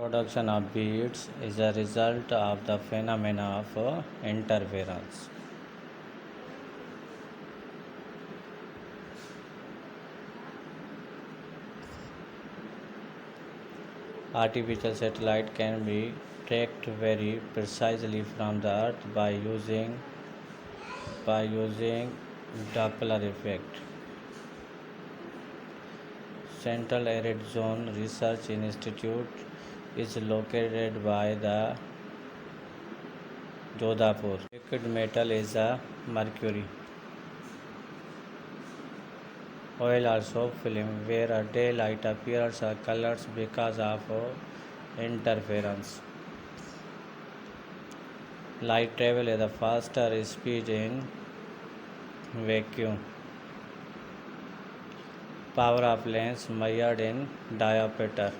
Production of beads is a result of the phenomena of interference. Artificial satellite can be tracked very precisely from the Earth by using Doppler effect. Central Arid Zone Research Institute is located by the Jodhpur. Liquid metal is a mercury. Oil or soap film where a daylight appears are colors because of interference. Light travel at a faster speed in vacuum. Power of lens measured in diopter.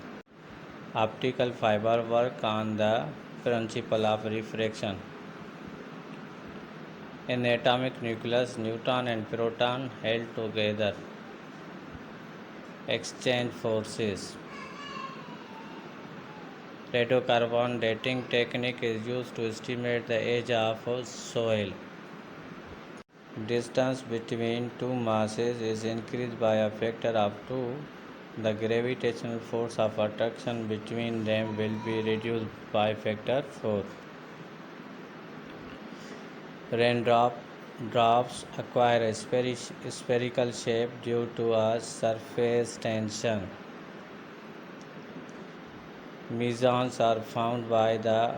Optical fiber work on the principle of refraction. In atomic nucleus, neutron and proton held together exchange forces. Radiocarbon dating technique is used to estimate the age of soil. Distance between two masses is increased by a factor of 2. The gravitational force of attraction between them will be reduced by factor 4. Drops acquire a spherical shape due to a surface tension. Mesons are found by the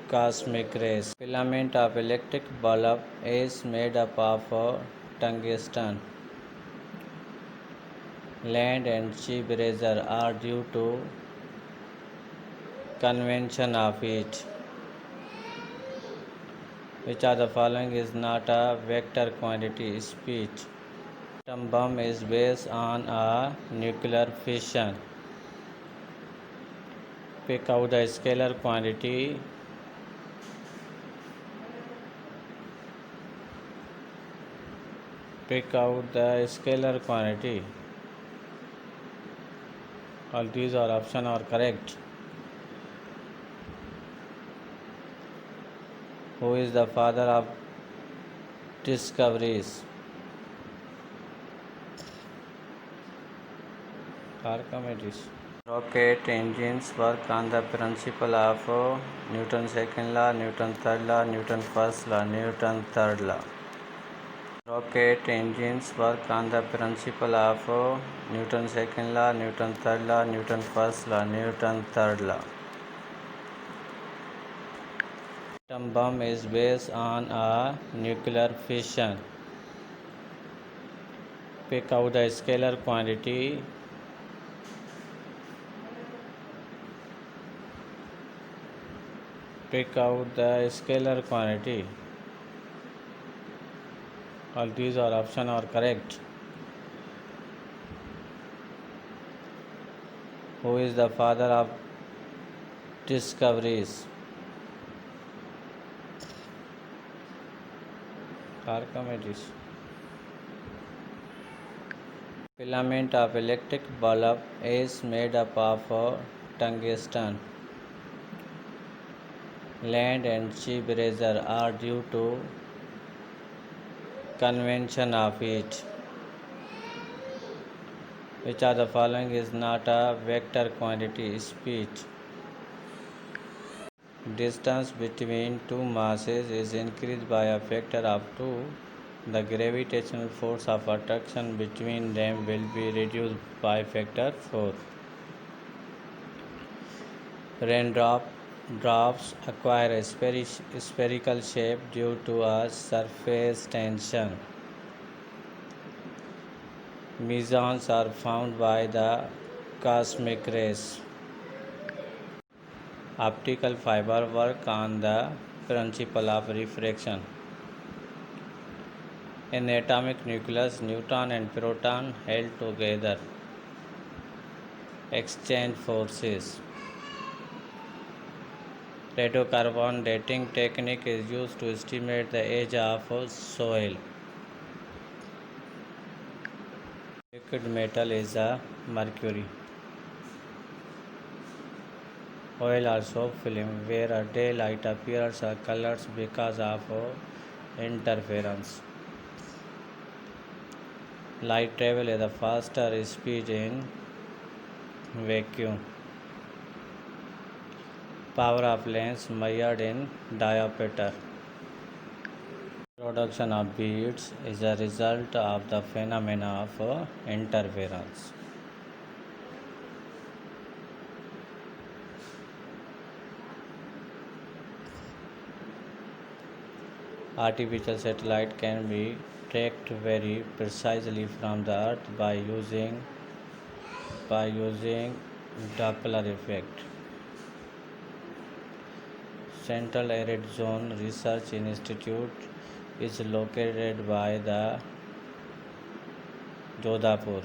cosmic rays. Filament of electric bulb is made up of tungsten. Land and cheap razor are due to convention of heat. Which of the following is not a vector quantity? Speed. Atom bomb is based on a nuclear fission. Pick out the scalar quantity. Pick out the scalar quantity. All these are options are correct. Who is the father of discoveries? Archimedes. Rocket engines work on the principle of Newton's second law, Newton's third law, Newton's first law, Newton's third law. Rocket engines work on the principle of Newton's second law, Newton's third law, Newton's first law, Newton's third law. Atom bomb is based on a nuclear fission. Pick out the scalar quantity. Pick out the scalar quantity. All these are options are correct. Who is the father of discoveries? Archimedes. Filament of electric bulb is made up of tungsten. Land and cheap razor are due to convention of heat. Which of the following is not a vector quantity? Speed. Distance between two masses is increased by a factor of 2. The gravitational force of attraction between them will be reduced by factor 4. Drops acquire a spherical shape due to a surface tension. Mesons are found by the cosmic rays. Optical fiber work on the principle of refraction. In atomic nucleus, neutron and proton held together exchange forces. Radiocarbon dating technique is used to estimate the age of soil. Liquid metal is a mercury. Oil or soap film where a daylight appears or colors because of interference. Light travel at a faster speed in vacuum. Power of lens measured in diopter. Production of beads is a result of the phenomena of interference. Artificial satellite can be tracked very precisely from the Earth by using Doppler effect. Central Arid Zone Research Institute is located by the Jodhpur.